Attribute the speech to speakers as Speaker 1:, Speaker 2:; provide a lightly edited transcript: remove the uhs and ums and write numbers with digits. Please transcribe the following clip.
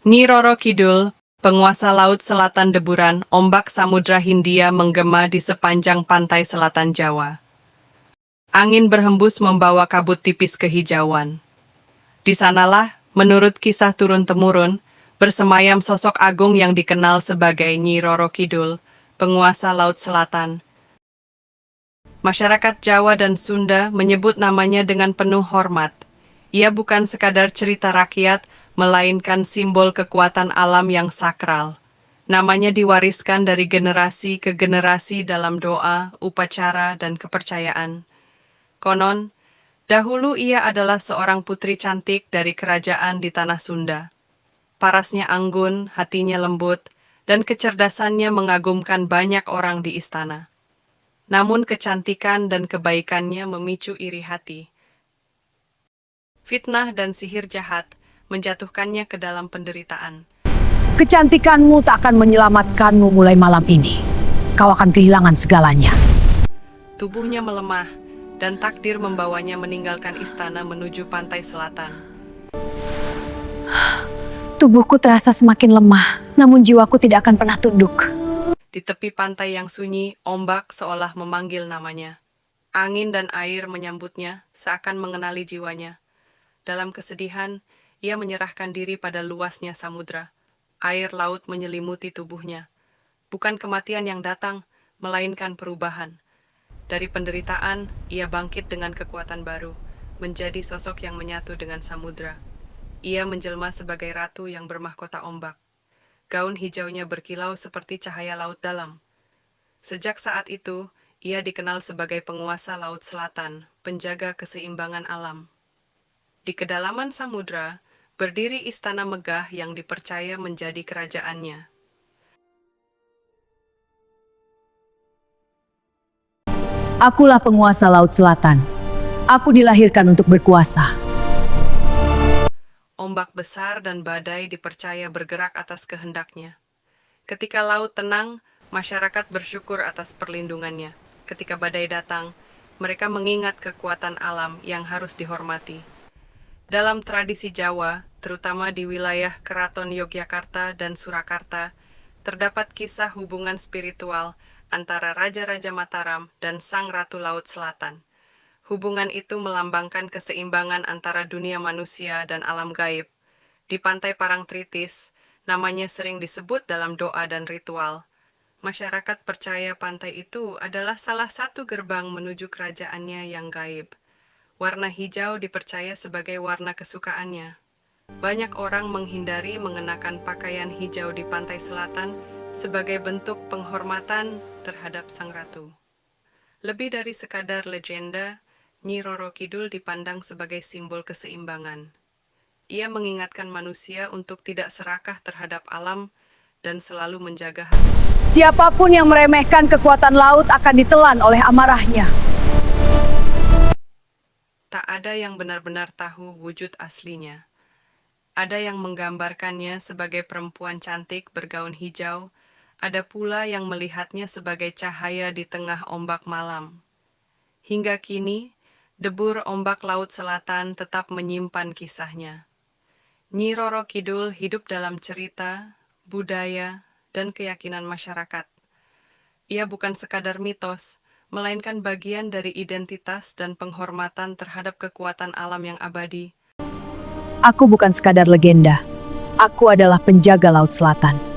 Speaker 1: Nyi Roro Kidul, penguasa Laut Selatan deburan, ombak Samudra Hindia menggema di sepanjang pantai selatan Jawa. Angin berhembus membawa kabut tipis kehijauan. Di sanalah, menurut kisah turun-temurun, bersemayam sosok agung yang dikenal sebagai Nyi Roro Kidul, penguasa Laut Selatan. Masyarakat Jawa dan Sunda menyebut namanya dengan penuh hormat. Ia bukan sekadar cerita rakyat, melainkan simbol kekuatan alam yang sakral. Namanya diwariskan dari generasi ke generasi dalam doa, upacara, dan kepercayaan. Konon, dahulu ia adalah seorang putri cantik dari kerajaan di tanah Sunda. Parasnya anggun, hatinya lembut, dan kecerdasannya mengagumkan banyak orang di istana. Namun kecantikan dan kebaikannya memicu iri hati. Fitnah dan sihir jahat menjatuhkannya ke dalam penderitaan.
Speaker 2: Kecantikanmu tak akan menyelamatkanmu mulai malam ini. Kau akan kehilangan segalanya.
Speaker 1: Tubuhnya melemah, dan takdir membawanya meninggalkan istana menuju pantai selatan.
Speaker 2: Tubuhku terasa semakin lemah, namun jiwaku tidak akan pernah tunduk.
Speaker 1: Di tepi pantai yang sunyi, ombak seolah memanggil namanya. Angin dan air menyambutnya, seakan mengenali jiwanya. Dalam kesedihan, ia menyerahkan diri pada luasnya samudra. Air laut menyelimuti tubuhnya. Bukan kematian yang datang, melainkan perubahan. Dari penderitaan, ia bangkit dengan kekuatan baru, menjadi sosok yang menyatu dengan samudra. Ia menjelma sebagai ratu yang bermahkota ombak. Gaun hijaunya berkilau seperti cahaya laut dalam. Sejak saat itu, ia dikenal sebagai penguasa Laut Selatan, penjaga keseimbangan alam. Di kedalaman samudra, berdiri istana megah yang dipercaya menjadi kerajaannya.
Speaker 2: Akulah penguasa Laut Selatan. Aku dilahirkan untuk berkuasa.
Speaker 1: Ombak besar dan badai dipercaya bergerak atas kehendaknya. Ketika laut tenang, masyarakat bersyukur atas perlindungannya. Ketika badai datang, mereka mengingat kekuatan alam yang harus dihormati. Dalam tradisi Jawa, terutama di wilayah Keraton Yogyakarta dan Surakarta, terdapat kisah hubungan spiritual antara Raja-Raja Mataram dan Sang Ratu Laut Selatan. Hubungan itu melambangkan keseimbangan antara dunia manusia dan alam gaib. Di pantai Parangtritis, namanya sering disebut dalam doa dan ritual. Masyarakat percaya pantai itu adalah salah satu gerbang menuju kerajaannya yang gaib. Warna hijau dipercaya sebagai warna kesukaannya. Banyak orang menghindari mengenakan pakaian hijau di pantai selatan sebagai bentuk penghormatan terhadap Sang Ratu. Lebih dari sekadar legenda, Nyi Roro Kidul dipandang sebagai simbol keseimbangan. Ia mengingatkan manusia untuk tidak serakah terhadap alam dan selalu menjaga hati.
Speaker 2: Siapapun yang meremehkan kekuatan laut akan ditelan oleh amarahnya.
Speaker 1: Tak ada yang benar-benar tahu wujud aslinya. Ada yang menggambarkannya sebagai perempuan cantik bergaun hijau, ada pula yang melihatnya sebagai cahaya di tengah ombak malam. Hingga kini, debur ombak Laut Selatan tetap menyimpan kisahnya. Nyi Roro Kidul hidup dalam cerita, budaya, dan keyakinan masyarakat. Ia bukan sekadar mitos, melainkan bagian dari identitas dan penghormatan terhadap kekuatan alam yang abadi.
Speaker 2: Aku bukan sekadar legenda. Aku adalah penjaga Laut Selatan.